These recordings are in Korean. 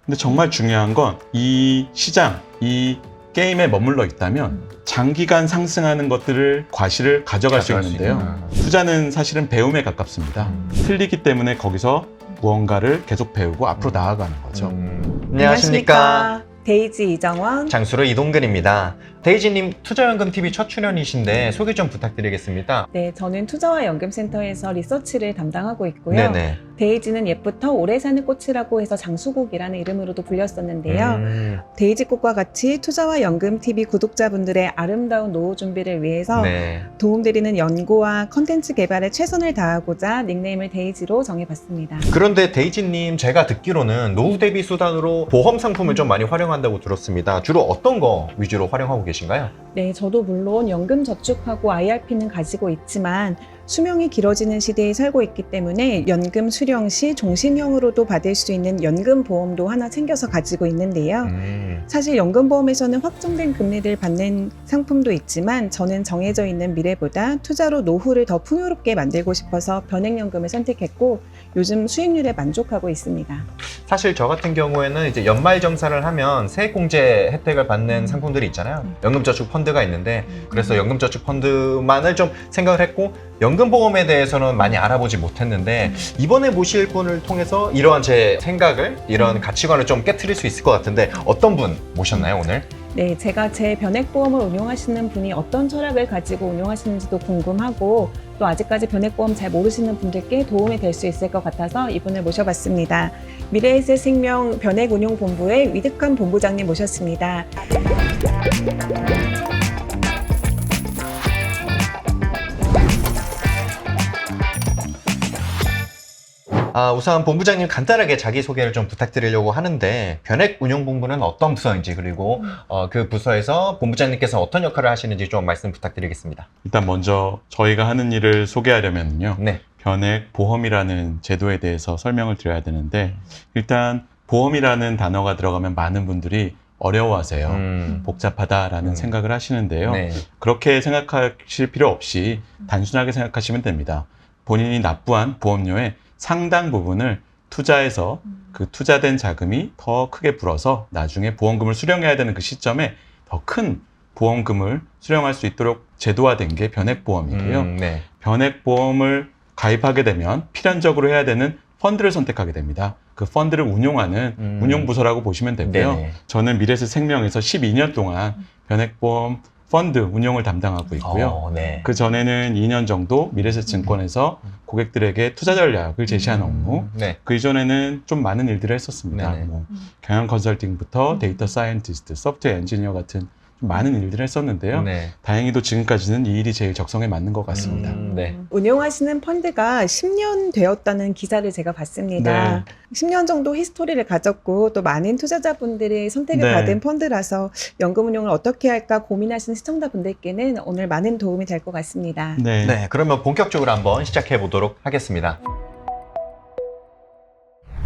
근데 정말 중요한 건 이 시장, 이 게임에 머물러 있다면 장기간 상승하는 것들을 과실을 가져갈 수 있는데요. 투자는 사실은 배움에 가깝습니다. 틀리기 때문에 거기서 무언가를 계속 배우고 앞으로 나아가는 거죠. 안녕하십니까. 데이지 이정원. 장수로 이동근입니다. 데이지님 투자연금TV 첫 출연이신데 소개 좀 부탁드리겠습니다. 네, 저는 투자와 연금센터에서 리서치를 담당하고 있고요. 네네. 데이지는 옛부터 오래 사는 꽃이라고 해서 장수국이라는 이름으로도 불렸었는데요. 데이지꽃과 같이 투자와 연금TV 구독자분들의 아름다운 노후 준비를 위해서 네. 도움드리는 연구와 컨텐츠 개발에 최선을 다하고자 닉네임을 데이지로 정해봤습니다. 그런데 데이지님 제가 듣기로는 노후 대비 수단으로 보험 상품을 좀 많이 활용한다고 들었습니다. 주로 어떤 거 위주로 활용하고 계신가요? 네, 저도 물론 연금 저축하고 IRP는 가지고 있지만 수명이 길어지는 시대에 살고 있기 때문에 연금 수령 시 종신형으로도 받을 수 있는 연금보험도 하나 챙겨서 가지고 있는데요. 사실 연금보험에서는 확정된 금리를 받는 상품도 있지만 저는 정해져 있는 미래보다 투자로 노후를 더 풍요롭게 만들고 싶어서 변액연금을 선택했고 요즘 수익률에 만족하고 있습니다. 사실 저 같은 경우에는 이제 연말정산을 하면 세액공제 혜택을 받는 상품들이 있잖아요. 연금저축 펀드가 있는데 그래서 연금저축 펀드만을 좀 생각을 했고 연금보험에 대해서는 많이 알아보지 못했는데 이번에 모실 분을 통해서 이러한 제 생각을 이런 가치관을 좀 깨트릴 수 있을 것 같은데 어떤 분 모셨나요 오늘? 네, 제가 제 변액보험을 운용하시는 분이 어떤 철학을 가지고 운용하시는지도 궁금하고 또 아직까지 변액보험 잘 모르시는 분들께 도움이 될 수 있을 것 같아서 이분을 모셔봤습니다. 미래에셋생명 변액운용본부의 위득한 본부장님 모셨습니다. 우선 본부장님 간단하게 자기소개를 좀 부탁드리려고 하는데 변액운용본부는 어떤 부서인지 그리고 그 부서에서 본부장님께서 어떤 역할을 하시는지 좀 말씀 부탁드리겠습니다. 일단 먼저 저희가 하는 일을 소개하려면요. 네. 변액보험이라는 제도에 대해서 설명을 드려야 되는데 일단 보험이라는 단어가 들어가면 많은 분들이 어려워하세요. 복잡하다라는 생각을 하시는데요. 네. 그렇게 생각하실 필요 없이 단순하게 생각하시면 됩니다. 본인이 납부한 보험료의 상당 부분을 투자해서 그 투자된 자금이 더 크게 불어서 나중에 보험금을 수령해야 되는 그 시점에 더 큰 보험금을 수령할 수 있도록 제도화된 게 변액보험이고요. 네. 변액보험을 가입하게 되면 필연적으로 해야 되는 펀드를 선택하게 됩니다. 그 펀드를 운용하는 운용부서라고 보시면 되고요. 네네. 저는 미래에셋생명에서 12년 동안 변액보험 펀드 운용을 담당하고 있고요. 네. 그 전에는 2년 정도 미래에셋증권에서 고객들에게 투자 전략을 제시하는 업무, 네. 그 이전에는 좀 많은 일들을 했었습니다. 네네. 뭐 경영 컨설팅부터 데이터 사이언티스트, 소프트웨어 엔지니어 같은 좀 많은 일들을 했었는데요. 네. 다행히도 지금까지는 이 일이 제일 적성에 맞는 것 같습니다. 네. 운용하시는 펀드가 10년 되었다는 기사를 제가 봤습니다. 10년 정도 히스토리를 가졌고 또 많은 투자자분들의 선택을 네. 받은 펀드라서 연금 운용을 어떻게 할까 고민하시는 시청자분들께는 오늘 많은 도움이 될 것 같습니다. 네. 네, 그러면 본격적으로 한번 시작해 보도록 하겠습니다.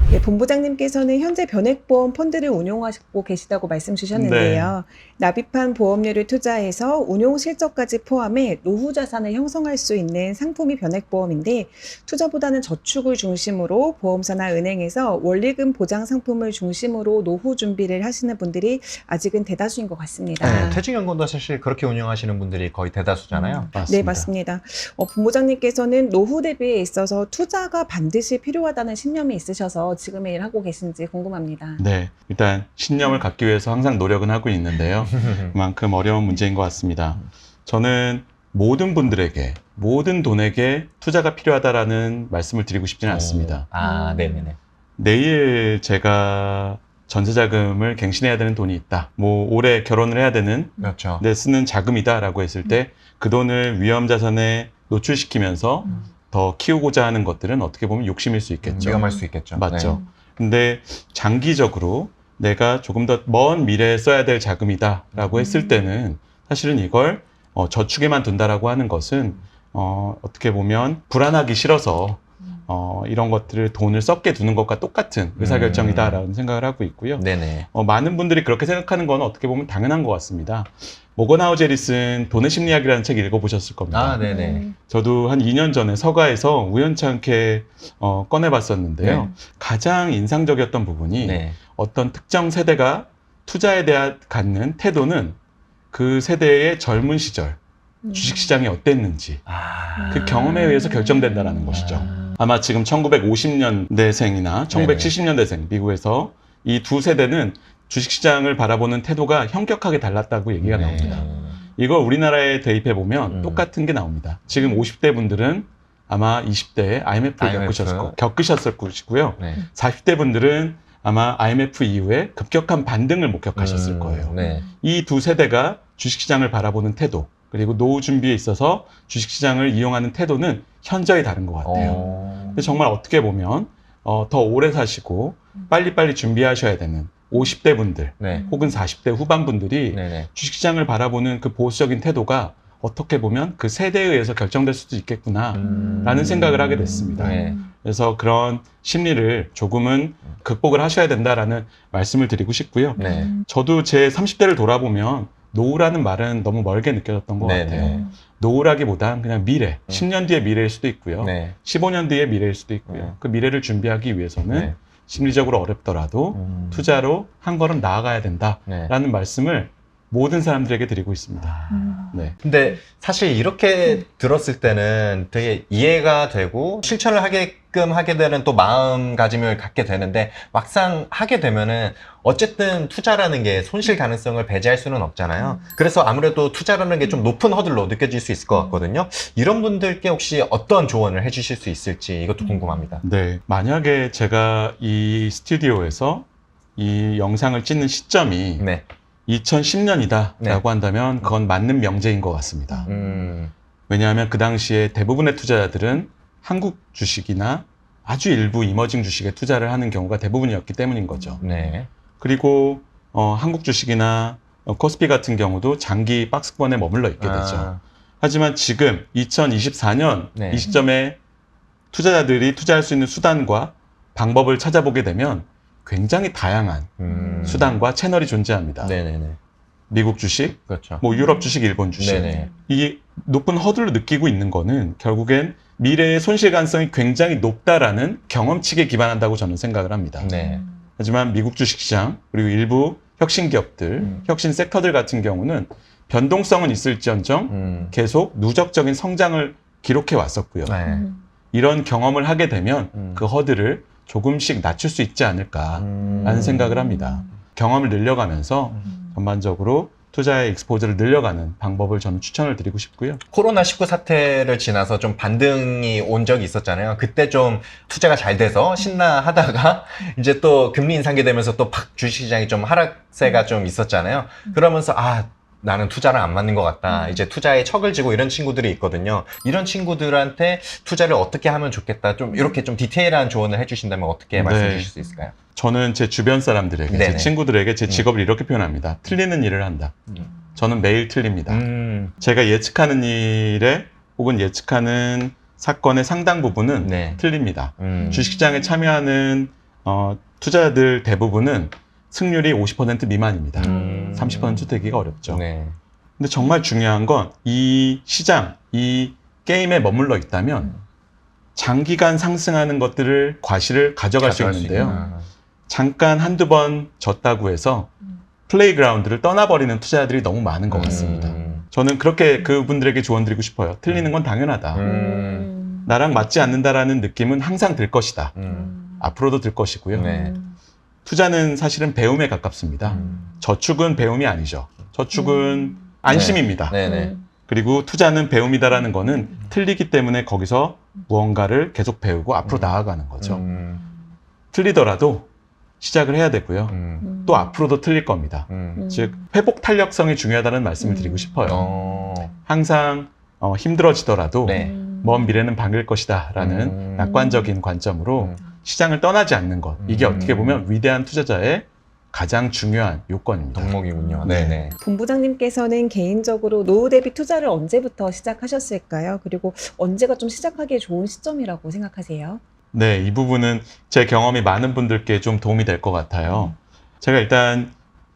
네, 본부장님께서는 현재 변액보험 펀드를 운용하고 계시다고 말씀 주셨는데요. 납입한 보험료를 투자해서 운용 실적까지 포함해 노후 자산을 형성할 수 있는 상품이 변액보험인데 투자보다는 저축을 중심으로 보험사나 은행에서 원리금 보장 상품을 중심으로 노후 준비를 하시는 분들이 아직은 대다수인 것 같습니다. 네, 퇴직연금도 사실 그렇게 운영하시는 분들이 거의 대다수잖아요. 네, 맞습니다. 본부장님께서는 노후 대비에 있어서 투자가 반드시 필요하다는 신념이 있으셔서 지금의 일 하고 계신지 궁금합니다. 네, 일단 신념을 갖기 위해서 항상 노력은 하고 있는데요. 그만큼 어려운 문제인 것 같습니다. 저는 모든 분들에게, 모든 돈에게 투자가 필요하다라는 말씀을 드리고 싶지는 않습니다. 네네네. 내일 제가 전세자금을 갱신해야 되는 돈이 있다. 뭐 올해 결혼을 해야 되는 그렇죠. 내 쓰는 자금이다라고 했을 때 그 돈을 위험자산에 노출시키면서 더 키우고자 하는 것들은 어떻게 보면 욕심일 수 있겠죠. 위험할 수 있겠죠. 맞죠. 근데 장기적으로 내가 조금 더 먼 미래에 써야 될 자금이다라고 했을 때는 사실은 이걸 저축에만 둔다라고 하는 것은 어떻게 보면 불안하기 싫어서 이런 것들을 돈을 썩게 두는 것과 똑같은 의사결정이다라는 생각을 하고 있고요. 네네. 많은 분들이 그렇게 생각하는 건 어떻게 보면 당연한 것 같습니다. 모건하우젤이 쓴 돈의 심리학이라는 책 읽어보셨을 겁니다. 아, 네네. 저도 한 2년 전에 서가에서 우연찮게 꺼내봤었는데요. 네. 가장 인상적이었던 부분이 네. 어떤 특정 세대가 투자에 대한 갖는 태도는 그 세대의 젊은 시절 주식시장이 어땠는지 아. 그 경험에 의해서 결정된다는 것이죠. 아마 지금 1950년대생이나 1970년대생 미국에서 이 두 세대는 주식시장을 바라보는 태도가 현격하게 달랐다고 얘기가 나옵니다. 이걸 우리나라에 대입해 보면 똑같은 게 나옵니다. 지금 50대 분들은 아마 20대에 IMF를 겪으셨을 것이고요. 네. 40대 분들은 아마 IMF 이후에 급격한 반등을 목격하셨을 거예요. 네. 이 두 세대가 주식시장을 바라보는 태도, 그리고 노후 준비에 있어서 주식시장을 이용하는 태도는 현저히 다른 것 같아요. 근데 정말 어떻게 보면 더 오래 사시고 빨리빨리 준비하셔야 되는 50대 분들 네. 혹은 40대 후반 분들이 네네. 주식시장을 바라보는 그 보수적인 태도가 어떻게 보면 그 세대에 의해서 결정될 수도 있겠구나 라는 생각을 하게 됐습니다. 네. 그래서 그런 심리를 조금은 극복을 하셔야 된다라는 말씀을 드리고 싶고요. 네. 저도 제 30대를 돌아보면 노후라는 말은 너무 멀게 느껴졌던 것 네네. 같아요. 노후라기보단 그냥 미래, 10년 뒤의 미래일 수도 있고요. 네. 15년 뒤의 미래일 수도 있고요. 네. 그 미래를 준비하기 위해서는 네. 심리적으로 어렵더라도 투자로 한 걸음 나아가야 된다라는 네. 말씀을 모든 사람들에게 드리고 있습니다. 네. 근데 사실 이렇게 들었을 때는 되게 이해가 되고 실천을 하게끔 하게 되는 또 마음가짐을 갖게 되는데 막상 하게 되면은 어쨌든 투자라는 게 손실 가능성을 배제할 수는 없잖아요. 그래서 아무래도 투자라는 게 좀 높은 허들로 느껴질 수 있을 것 같거든요. 이런 분들께 혹시 어떤 조언을 해주실 수 있을지 이것도 궁금합니다. 네. 만약에 제가 이 스튜디오에서 이 영상을 찍는 시점이 네. 2010년이다라고 네. 한다면 그건 맞는 명제인 것 같습니다. 왜냐하면 그 당시에 대부분의 투자자들은 한국 주식이나 아주 일부 이머징 주식에 투자를 하는 경우가 대부분이었기 때문인 거죠. 네. 그리고 한국 주식이나 코스피 같은 경우도 장기 박스권에 머물러 있게 되죠. 하지만 지금 2024년 네. 이 시점에 투자자들이 투자할 수 있는 수단과 방법을 찾아보게 되면 굉장히 다양한 수단과 채널이 존재합니다. 네네네. 미국 주식, 그렇죠. 뭐 유럽 주식, 일본 주식. 네네. 이 높은 허들을 느끼고 있는 거는 결국엔 미래의 손실 가능성이 굉장히 높다라는 경험칙에 기반한다고 저는 생각을 합니다. 네. 하지만 미국 주식시장 그리고 일부 혁신 기업들, 혁신 섹터들 같은 경우는 변동성은 있을지언정 계속 누적적인 성장을 기록해 왔었고요. 네. 이런 경험을 하게 되면 그 허들을 조금씩 낮출 수 있지 않을까라는 생각을 합니다. 경험을 늘려가면서 전반적으로 투자의 익스포저를 늘려가는 방법을 저는 추천을 드리고 싶고요. 코로나19 사태를 지나서 좀 반등이 온 적이 있었잖아요. 그때 좀 투자가 잘 돼서 신나 하다가 이제 또 금리 인상이 되면서 또 팍 주식시장이 좀 하락세가 좀 있었잖아요. 그러면서 나는 투자랑 안 맞는 것 같다. 이제 투자에 척을 지고 이런 친구들이 있거든요. 이런 친구들한테 투자를 어떻게 하면 좋겠다. 좀 이렇게 좀 디테일한 조언을 해주신다면 어떻게 말씀해 주실 수 있을까요? 저는 제 주변 사람들에게, 제 네네. 친구들에게 제 직업을 이렇게 표현합니다. 틀리는 일을 한다. 저는 매일 틀립니다. 제가 예측하는 일에 혹은 예측하는 사건의 상당 부분은 네. 틀립니다. 주식시장에 참여하는 투자자들 대부분은 승률이 50% 미만입니다. 30% 되기가 어렵죠. 네. 근데 정말 중요한 건 이 시장, 이 게임에 머물러 있다면 장기간 상승하는 것들을 과실을 가져갈 수 있는데요. 잠깐 한두 번 졌다고 해서 플레이그라운드를 떠나버리는 투자자들이 너무 많은 것 같습니다. 저는 그렇게 그분들에게 조언 드리고 싶어요. 틀리는 건 당연하다. 나랑 맞지 않는다라는 느낌은 항상 들 것이다. 앞으로도 들 것이고요. 네. 투자는 사실은 배움에 가깝습니다. 저축은 배움이 아니죠. 저축은 안심입니다. 네네. 그리고 투자는 배움이다라는 거는 틀리기 때문에 거기서 무언가를 계속 배우고 앞으로 나아가는 거죠. 틀리더라도 시작을 해야 되고요. 또 앞으로도 틀릴 겁니다. 즉 회복 탄력성이 중요하다는 말씀을 드리고 싶어요. 항상 힘들어지더라도 네. 먼 미래는 밝을 것이다 라는 낙관적인 관점으로 시장을 떠나지 않는 것, 이게 어떻게 보면 위대한 투자자의 가장 중요한 요건입니다. 덕목이군요. 네. 네네. 본부장님께서는 개인적으로 노후 대비 투자를 언제부터 시작하셨을까요? 그리고 언제가 좀 시작하기에 좋은 시점이라고 생각하세요? 네, 이 부분은 제 경험이 많은 분들께 좀 도움이 될 것 같아요. 제가 일단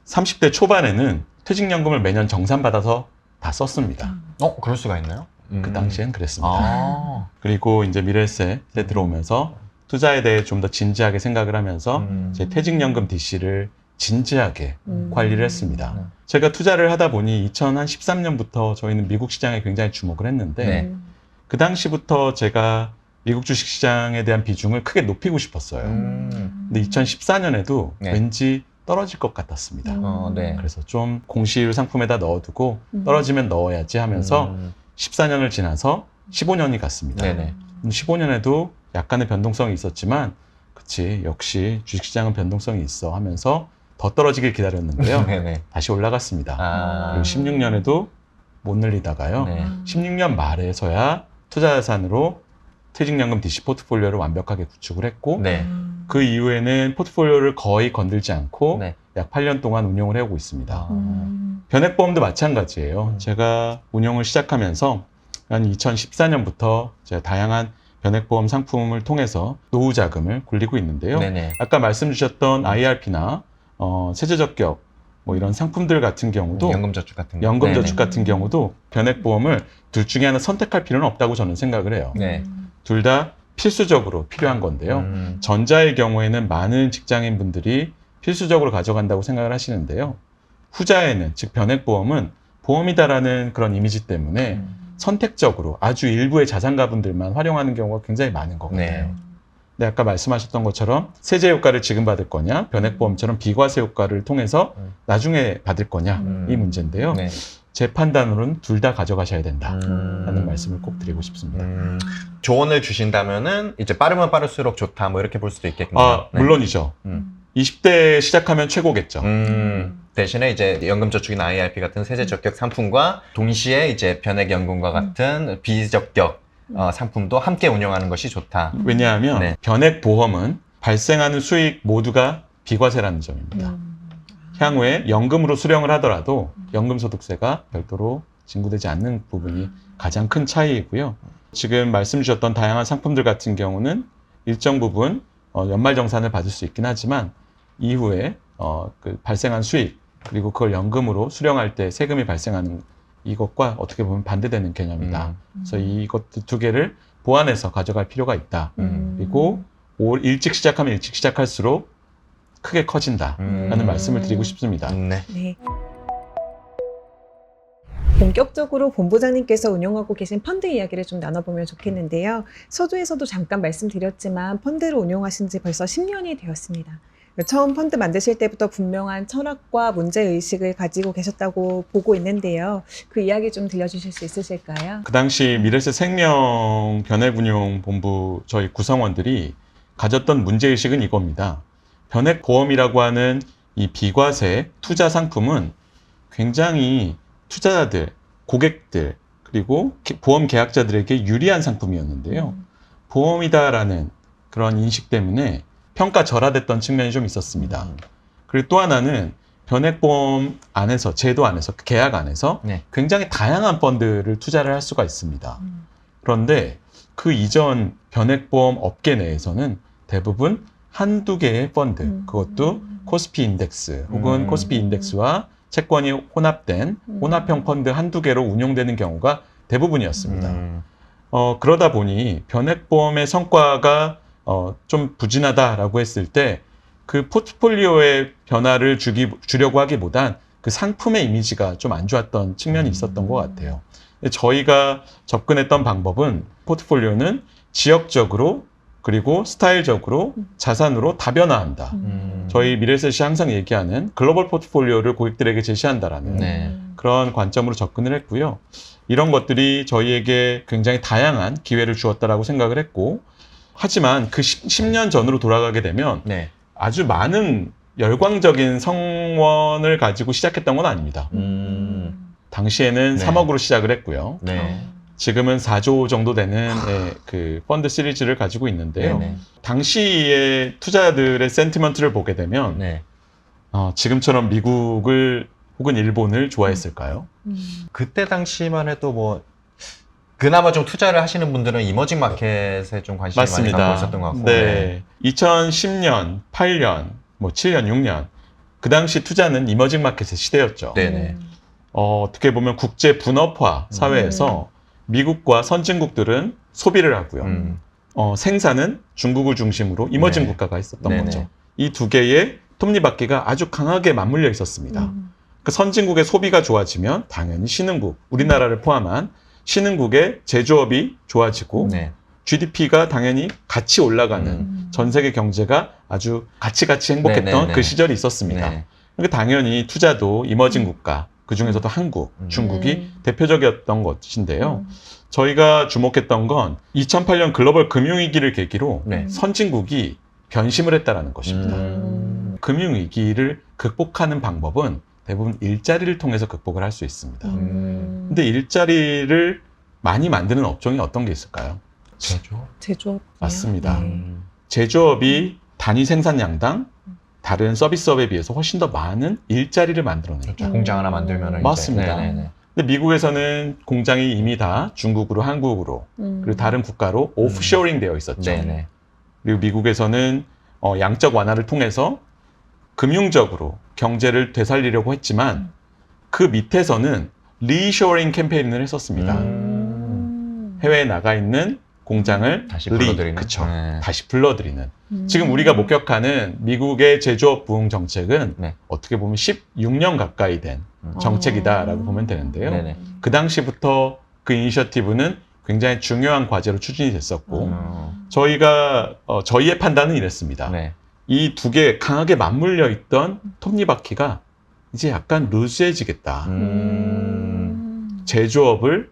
30대 초반에는 퇴직연금을 매년 정산받아서 다 썼습니다. 그럴 수가 있나요? 그 당시엔 그랬습니다. 아. 그리고 이제 미래세에 들어오면서 투자에 대해 좀 더 진지하게 생각을 하면서 제 퇴직연금 DC를 진지하게 관리를 했습니다. 제가 투자를 하다 보니 2013년부터 저희는 미국 시장에 굉장히 주목을 했는데 네. 그 당시부터 제가 미국 주식시장에 대한 비중을 크게 높이고 싶었어요. 근데 2014년에도 네. 왠지 떨어질 것 같았습니다. 네. 그래서 좀 공시율 상품에다 넣어두고 떨어지면 넣어야지 하면서 14년을 지나서 15년이 갔습니다. 네네. 15년에도 약간의 변동성이 있었지만 그치 역시 주식시장은 변동성이 있어 하면서 더 떨어지길 기다렸는데요. 네네. 다시 올라갔습니다. 아. 그리고 16년에도 못 늘리다가요. 네. 16년 말에서야 투자자산으로 퇴직연금 DC 포트폴리오를 완벽하게 구축을 했고 네. 그 이후에는 포트폴리오를 거의 건들지 않고 네. 약 8년 동안 운용을 해오고 있습니다. 아. 변액보험도 마찬가지예요. 제가 운용을 시작하면서 한 2014년부터 제가 다양한 변액보험 상품을 통해서 노후 자금을 굴리고 있는데요. 네네. 아까 말씀 주셨던 IRP나 세제적격 뭐 이런 상품들 같은 경우도 연금저축 같은 거. 연금저축 같은 경우도 변액보험을 둘 중에 하나 선택할 필요는 없다고 저는 생각을 해요. 네. 둘 다 필수적으로 필요한 건데요. 전자의 경우에는 많은 직장인 분들이 필수적으로 가져간다고 생각을 하시는데요. 후자에는, 즉 변액보험은 보험이다라는 그런 이미지 때문에 선택적으로 아주 일부의 자산가분들만 활용하는 경우가 굉장히 많은 것 같아요. 네. 근데 아까 말씀하셨던 것처럼 세제 효과를 지금 받을 거냐, 변액보험처럼 비과세 효과를 통해서 나중에 받을 거냐 이 문제인데요. 네. 제 판단으로는 둘 다 가져가셔야 된다라는 말씀을 꼭 드리고 싶습니다. 조언을 주신다면은 이제 빠르면 빠를수록 좋다 뭐 이렇게 볼 수도 있겠네요. 네. 물론이죠. 음. 20대 시작하면 최고겠죠. 대신에 이제 연금저축이나 IRP 같은 세제적격 상품과 동시에 이제 변액연금과 같은 비적격 상품도 함께 운영하는 것이 좋다. 왜냐하면 네. 변액보험은 발생하는 수익 모두가 비과세라는 점입니다. 향후에 연금으로 수령을 하더라도 연금소득세가 별도로 징구되지 않는 부분이 가장 큰 차이이고요. 지금 말씀 주셨던 다양한 상품들 같은 경우는 일정 부분 연말정산을 받을 수 있긴 하지만 이후에 그 발생한 수익 그리고 그걸 연금으로 수령할 때 세금이 발생하는 이것과 어떻게 보면 반대되는 개념이다. 그래서 이것 두 개를 보완해서 가져갈 필요가 있다. 그리고 일찍 시작하면 일찍 시작할수록 크게 커진다라는 말씀을 드리고 싶습니다. 네. 네. 본격적으로 본부장님께서 운영하고 계신 펀드 이야기를 좀 나눠보면 좋겠는데요. 서두에서도 잠깐 말씀드렸지만 펀드를 운영하신 지 벌써 10년이 되었습니다. 처음 펀드 만드실 때부터 분명한 철학과 문제의식을 가지고 계셨다고 보고 있는데요. 그 이야기 좀 들려주실 수 있으실까요? 그 당시 미래세 생명 변액운용본부 저희 구성원들이 가졌던 문제의식은 이겁니다. 변액보험이라고 하는 이 비과세 투자 상품은 굉장히 투자자들, 고객들, 그리고 보험 계약자들에게 유리한 상품이었는데요. 보험이다라는 그런 인식 때문에 평가절하됐던 측면이 좀 있었습니다. 그리고 또 하나는 변액보험 안에서, 제도 안에서, 계약 안에서 네. 굉장히 다양한 펀드를 투자를 할 수가 있습니다. 그런데 그 이전 변액보험 업계 내에서는 대부분 한두 개의 펀드, 그것도 코스피 인덱스 혹은 코스피 인덱스와 채권이 혼합된 혼합형 펀드 한두 개로 운용되는 경우가 대부분이었습니다. 그러다 보니 변액보험의 성과가 좀 부진하다라고 했을 때 그 포트폴리오의 변화를 주려고 하기보단 그 상품의 이미지가 좀 안 좋았던 측면이 있었던 것 같아요. 저희가 접근했던 방법은 포트폴리오는 지역적으로 그리고 스타일적으로 자산으로 다변화한다. 저희 미래셋이 항상 얘기하는 글로벌 포트폴리오를 고객들에게 제시한다라는 네. 그런 관점으로 접근을 했고요. 이런 것들이 저희에게 굉장히 다양한 기회를 주었다라고 생각을 했고, 하지만 그 10년 전으로 돌아가게 되면 네. 아주 많은 열광적인 성원을 가지고 시작했던 건 아닙니다. 당시에는 네. 3억으로 시작을 했고요. 네. 지금은 4조 정도 되는 그 펀드 시리즈를 가지고 있는데요. 네네. 당시의 투자자들의 센티먼트를 보게 되면 네. 지금처럼 미국을 혹은 일본을 좋아했을까요? 그때 당시만 해도 뭐 그나마 좀 투자를 하시는 분들은 이머징 마켓에 좀 관심을 많이 맞습니다. 갖고 있었던 것 같고. 네. 2010년, 8년, 뭐 7년, 6년 그 당시 투자는 이머징 마켓의 시대였죠. 네네. 어떻게 보면 국제 분업화 사회에서 미국과 선진국들은 소비를 하고요. 생산은 중국을 중심으로 이머징 네. 국가가 했었던 네네. 거죠. 이 두 개의 톱니바퀴가 아주 강하게 맞물려 있었습니다. 그 선진국의 소비가 좋아지면 당연히 신흥국, 우리나라를 포함한 신흥국의 제조업이 좋아지고 네. GDP가 당연히 같이 올라가는 전 세계 경제가 아주 같이 행복했던 네네네. 그 시절이 있었습니다. 네. 그러니까 당연히 투자도 이머징 국가, 그 중에서도 한국, 중국이 대표적이었던 것인데요. 저희가 주목했던 건 2008년 글로벌 금융위기를 계기로 네. 선진국이 변심을 했다는 것입니다. 금융위기를 극복하는 방법은 대부분 일자리를 통해서 극복을 할 수 있습니다. 근데 일자리를 많이 만드는 업종이 어떤 게 있을까요? 제조업. 맞습니다. 제조업이 단위 생산량당 다른 서비스업에 비해서 훨씬 더 많은 일자리를 만들어내죠. 그렇죠. 공장 하나 만들면 맞습니다. 근데 미국에서는 공장이 이미 다 중국으로, 한국으로 그리고 다른 국가로 오프쇼링 되어 있었죠. 네네. 그리고 미국에서는 양적 완화를 통해서 금융적으로 경제를 되살리려고 했지만 그 밑에서는 리쇼링 캠페인을 했었습니다. 해외에 나가 있는 공장을 다시 불러들이는? 그쵸. 네. 다시 불러들이는. 지금 우리가 목격하는 미국의 제조업 부흥 정책은 네. 어떻게 보면 16년 가까이 된 정책이다라고 보면 되는데요. 네네. 그 당시부터 그 이니셔티브는 굉장히 중요한 과제로 추진이 됐었고 저희가 저희의 판단은 이랬습니다. 네. 이 두 개 강하게 맞물려 있던 톱니바퀴가 이제 약간 루즈해지겠다. 제조업을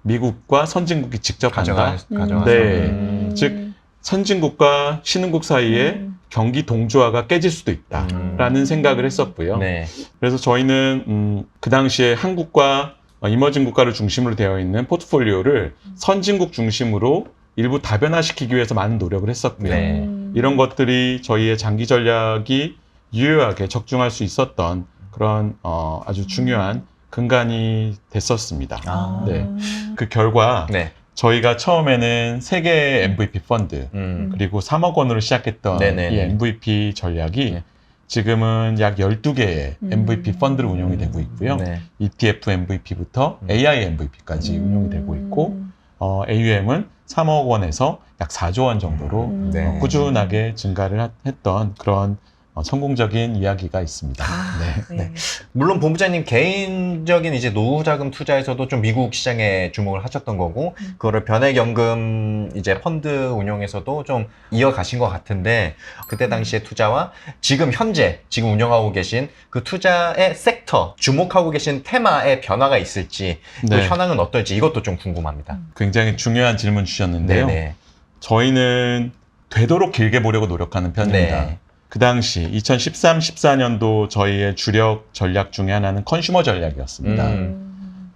미국과 선진국이 직접 한다. 가져가서. 네. 즉 선진국과 신흥국 사이에 경기 동조화가 깨질 수도 있다라는 생각을 했었고요. 네. 그래서 저희는 그 당시에 한국과 이머징 국가를 중심으로 되어 있는 포트폴리오를 선진국 중심으로 일부 다변화시키기 위해서 많은 노력을 했었고요. 네. 이런 것들이 저희의 장기 전략이 유효하게 적중할 수 있었던 그런 아주 중요한 근간이 됐었습니다. 네. 그 결과 네. 저희가 처음에는 3개의 MVP 펀드 그리고 3억 원으로 시작했던 네네네. 이 MVP 전략이 네. 지금은 약 12개의 MVP 펀드로 운영이 되고 있고요. 네. ETF MVP부터 AI MVP까지 운영이 되고 있고 AUM은 3억 원에서 약 4조 원 정도로 네. 꾸준하게 증가를 했던 그런 성공적인 이야기가 있습니다. 네. 물론 본부장님 개인적인 이제 노후자금 투자에서도 좀 미국 시장에 주목을 하셨던 거고 그거를 변액연금 이제 펀드 운용에서도 좀 이어가신 것 같은데 그때 당시의 투자와 지금 현재 지금 운영하고 계신 그 투자의 섹터 주목하고 계신 테마의 변화가 있을지 또 네. 현황은 어떨지 이것도 좀 궁금합니다. 굉장히 중요한 질문 주셨는데요. 네네. 저희는 되도록 길게 보려고 노력하는 편입니다. 네. 그 당시 2013, 14년도 저희의 주력 전략 중에 하나는 컨슈머 전략이었습니다.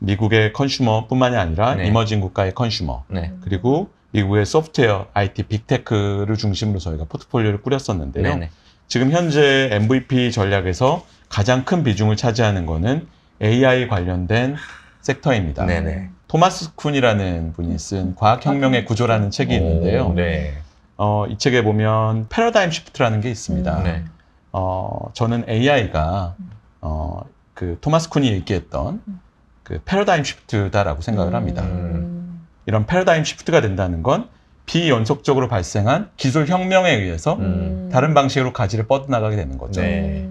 미국의 컨슈머뿐만이 아니라 네. 이머징 국가의 컨슈머 네. 그리고 미국의 소프트웨어, IT, 빅테크를 중심으로 저희가 포트폴리오를 꾸렸었는데요. 네네. 지금 현재 MVP 전략에서 가장 큰 비중을 차지하는 거는 AI 관련된 섹터입니다. 네네. 토마스 쿤이라는 분이 쓴 과학혁명의 구조라는 책이 있는데요. 오, 네. 이 책에 보면 패러다임 시프트라는 게 있습니다. 네. 저는 AI가 그 토마스 쿤이 얘기했던 그 패러다임 시프트다라고 생각을 합니다. 이런 패러다임 시프트가 된다는 건 비연속적으로 발생한 기술 혁명에 의해서 다른 방식으로 가지를 뻗어나가게 되는 거죠. 네.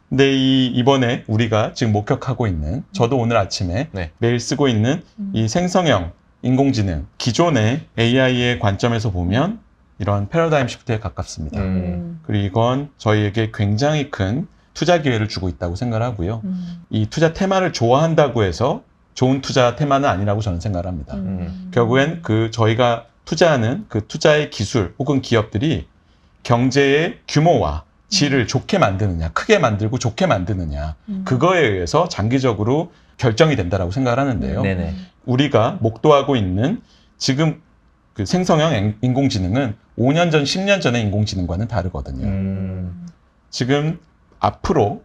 근데 이번에 우리가 지금 목격하고 있는 저도 오늘 아침에 네. 매일 쓰고 있는 이 생성형 인공지능 기존의 AI의 관점에서 보면 이런 패러다임 시프트에 가깝습니다. 그리고 이건 저희에게 굉장히 큰 투자 기회를 주고 있다고 생각을 하고요. 이 투자 테마를 좋아한다고 해서 좋은 투자 테마는 아니라고 저는 생각을 합니다. 결국엔 그 저희가 투자하는 그 투자의 기술 혹은 기업들이 경제의 규모와 질을 좋게 만드느냐, 크게 만들고 좋게 만드느냐, 그거에 의해서 장기적으로 결정이 된다라고 생각을 하는데요. 네네. 우리가 목도하고 있는 지금 그 생성형 인공지능은 5년 전, 10년 전의 인공지능과는 다르거든요. 지금 앞으로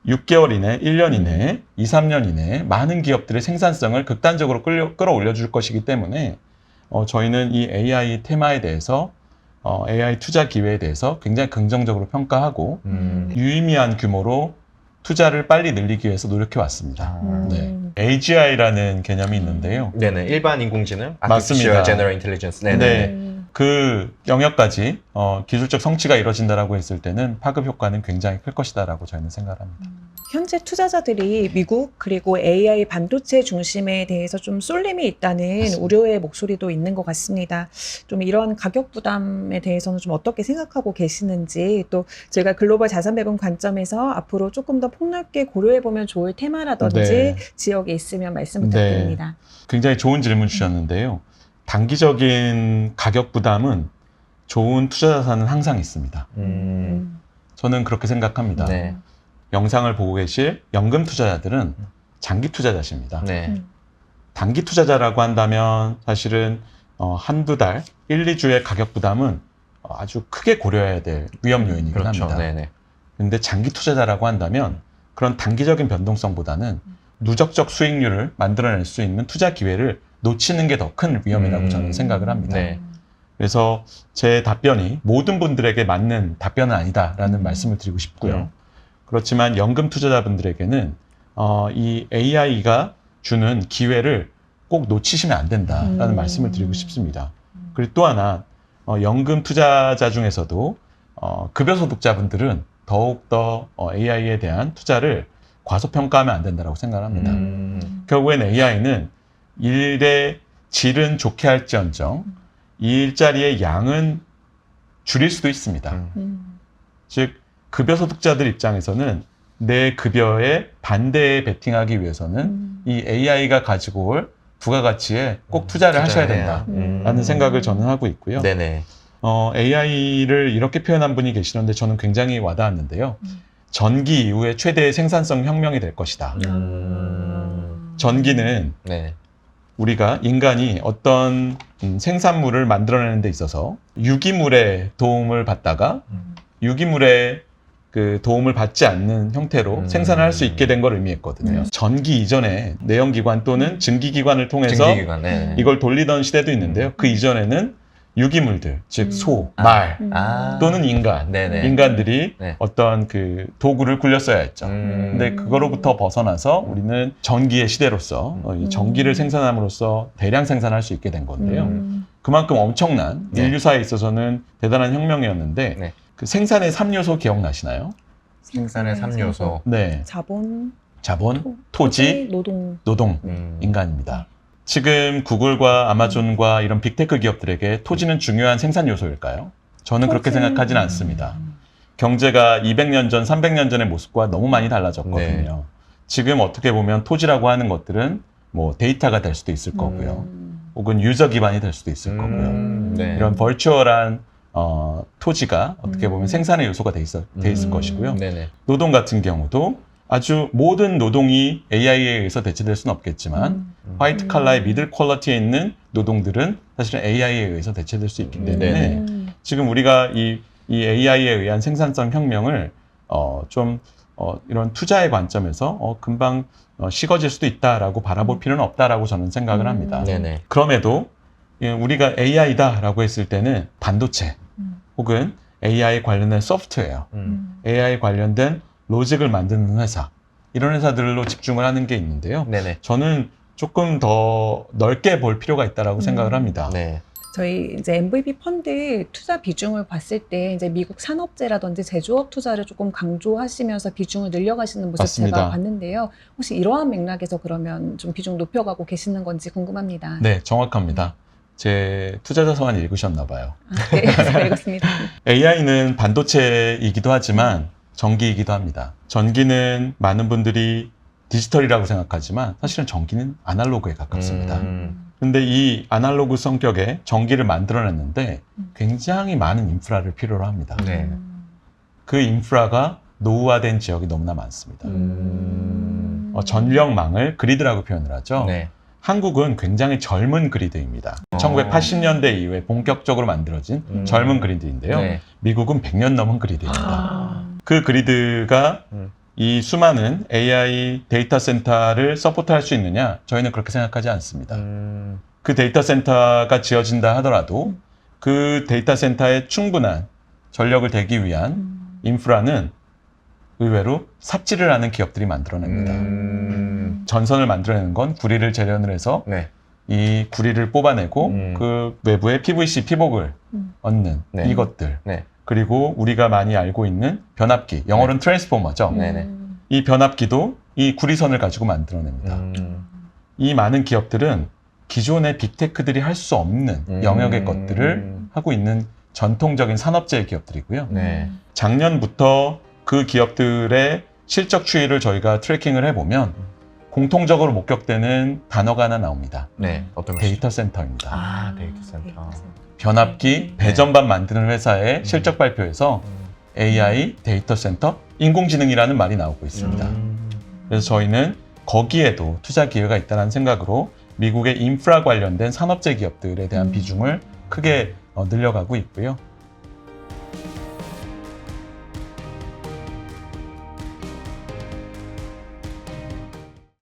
6개월 이내, 1년 이내, 2, 3년 이내에 많은 기업들의 생산성을 극단적으로 끌어올려 줄 것이기 때문에 저희는 이 AI 테마에 대해서 AI 투자 기회에 대해서 굉장히 긍정적으로 평가하고 유의미한 규모로 투자를 빨리 늘리기 위해서 노력해 왔습니다. 네. AGI라는 개념이 있는데요. 네네. 일반 인공지능, 맞습니다. Artificial General Intelligence. 네네. 네. 그 영역까지 기술적 성취가 이루어진다라고 했을 때는 파급 효과는 굉장히 클 것이다라고 저희는 생각합니다. 현재 투자자들이 미국 그리고 AI 반도체 중심에 대해서 좀 쏠림이 있다는 맞습니다. 우려의 목소리도 있는 것 같습니다. 좀 이런 가격 부담에 대해서는 좀 어떻게 생각하고 계시는지, 또 저희가 글로벌 자산 배분 관점에서 앞으로 조금 더 폭넓게 고려해 보면 좋을 테마라든지 네. 지역에 있으면 말씀 부탁드립니다. 굉장히 좋은 질문 주셨는데요. 단기적인 가격 부담은 좋은 투자 자산은 항상 있습니다. 저는 그렇게 생각합니다. 네. 영상을 보고 계실 연금 투자자들은 장기 투자자십니다. 네. 단기 투자자라고 한다면 사실은 한두 달, 1, 2주의 가격 부담은 아주 크게 고려해야 될 위험 요인이긴 그렇죠. 합니다. 네네. 그런데 장기 투자자라고 한다면 그런 단기적인 변동성보다는 누적적 수익률을 만들어낼 수 있는 투자 기회를 놓치는 게 더 큰 위험이라고 저는 생각을 합니다. 네. 그래서 제 답변이 모든 분들에게 맞는 답변은 아니다라는 말씀을 드리고 싶고요. 그렇지만 연금 투자자분들에게는 이 AI가 주는 기회를 꼭 놓치시면 안 된다라는 말씀을 드리고 싶습니다. 그리고 또 하나 연금 투자자 중에서도 급여소득자분들은 더욱더 AI에 대한 투자를 과소평가하면 안 된다고 생각을 합니다. 결국엔 AI는 일의 질은 좋게 할지언정 이 일자리의 양은 줄일 수도 있습니다. 즉 급여소득자들 입장에서는 내 급여에 반대에 베팅하기 위해서는 이 AI가 가지고 올 부가가치에 꼭 투자를 하셔야 된다라는 생각을 저는 하고 있고요. 네네. AI를 이렇게 표현한 분이 계시는데 저는 굉장히 와닿았는데요. 전기 이후에 최대의 생산성 혁명이 될 것이다. 전기는 네. 우리가 인간이 어떤 생산물을 만들어내는 데 있어서 유기물의 도움을 받다가 유기물의 그 도움을 받지 않는 형태로 생산을 할 수 있게 된 걸 의미했거든요. 전기 이전에 내연기관 또는 증기기관을 통해서 증기기관. 네. 이걸 돌리던 시대도 있는데요. 그 이전에는 유기물들, 즉 소, 말 또는 인간, 네네. 인간들이 네. 어떤 그 도구를 굴렸어야 했죠. 근데 그거로부터 벗어나서 우리는 전기의 시대로서 이 전기를 생산함으로써 대량 생산할 수 있게 된 건데요. 그만큼 엄청난 네. 인류사에 있어서는 대단한 혁명이었는데 네. 그 생산의 3요소 기억나시나요? 생산의 3요소. 네, 자본, 자본, 토지, 노동. 노동, 인간입니다. 지금 구글과 아마존과 이런 빅테크 기업들에게 토지는 중요한 생산 요소일까요? 저는 그렇게 생각하지는 않습니다. 경제가 200년 전, 300년 전의 모습과 너무 많이 달라졌거든요. 네. 지금 어떻게 보면 토지라고 하는 것들은 뭐 데이터가 될 수도 있을 거고요. 혹은 유저 기반이 될 수도 있을 거고요. 네. 이런 버추얼한 토지가 어떻게 보면 생산의 요소가 돼 있을 것이고요. 네네. 노동 같은 경우도 아주 모든 노동이 AI에 의해서 대체될 수는 없겠지만 화이트 칼라의 미들 퀄리티에 있는 노동들은 사실은 AI에 의해서 대체될 수 있기 때문에 네네. 지금 우리가 이 AI에 의한 생산성 혁명을 이런 투자의 관점에서 금방 식어질 수도 있다라고 바라볼 필요는 없다라고 저는 생각을 합니다. 네네. 그럼에도 우리가 AI다라고 했을 때는 반도체 혹은 AI 관련된 소프트웨어, AI 관련된 로직을 만드는 회사, 이런 회사들로 집중을 하는 게 있는데요. 네네. 저는 조금 더 넓게 볼 필요가 있다라고 생각을 합니다. 네. 저희 이제 MVP 펀드 투자 비중을 봤을 때 이제 미국 산업재라든지 제조업 투자를 조금 강조하시면서 비중을 늘려가시는 모습 맞습니다. 제가 봤는데요. 혹시 이러한 맥락에서 그러면 좀 비중 높여가고 계시는 건지 궁금합니다. 네, 정확합니다. 제 투자자 서한 읽으셨나 봐요. 네, 잘 읽었습니다. AI는 반도체이기도 하지만 전기이기도 합니다. 전기는 많은 분들이 디지털이라고 생각하지만 사실은 전기는 아날로그에 가깝습니다. 근데 이 아날로그 성격의 전기를 만들어냈는데 굉장히 많은 인프라를 필요로 합니다. 네. 그 인프라가 노후화된 지역이 너무나 많습니다. 전력망을 그리드라고 표현을 하죠. 네. 한국은 굉장히 젊은 그리드입니다. 1980년대 이후에 본격적으로 만들어진 젊은 그리드인데요. 네. 미국은 100년 넘은 그리드입니다. 그 그리드가 이 수많은 AI 데이터 센터를 서포트할 수 있느냐? 저희는 그렇게 생각하지 않습니다. 그 데이터 센터가 지어진다 하더라도 그 데이터 센터에 충분한 전력을 대기 위한 인프라는 의외로 삽질을 하는 기업들이 만들어냅니다. 전선을 만들어내는 건 구리를 재련을 해서 네. 이 구리를 뽑아내고 그 외부에 PVC 피복을 얻는 네. 이것들. 네. 그리고 우리가 많이 알고 있는 변압기, 영어로는 트랜스포머죠. 네네. 이 변압기도 이 구리선을 가지고 만들어냅니다. 이 많은 기업들은 기존의 빅테크들이 할 수 없는 영역의 것들을 하고 있는 전통적인 산업재해 기업들이고요. 네. 작년부터 그 기업들의 실적 추이를 저희가 트래킹을 해보면 공통적으로 목격되는 단어가 하나 나옵니다. 네. 어떤 것이죠? 데이터 센터입니다. 아, 데이터 센터. 변압기, 배전반 만드는 회사의 실적 발표에서 AI, 데이터 센터, 인공지능이라는 말이 나오고 있습니다. 그래서 저희는 거기에도 투자 기회가 있다는 생각으로 미국의 인프라 관련된 산업재 기업들에 대한 비중을 크게 늘려가고 있고요.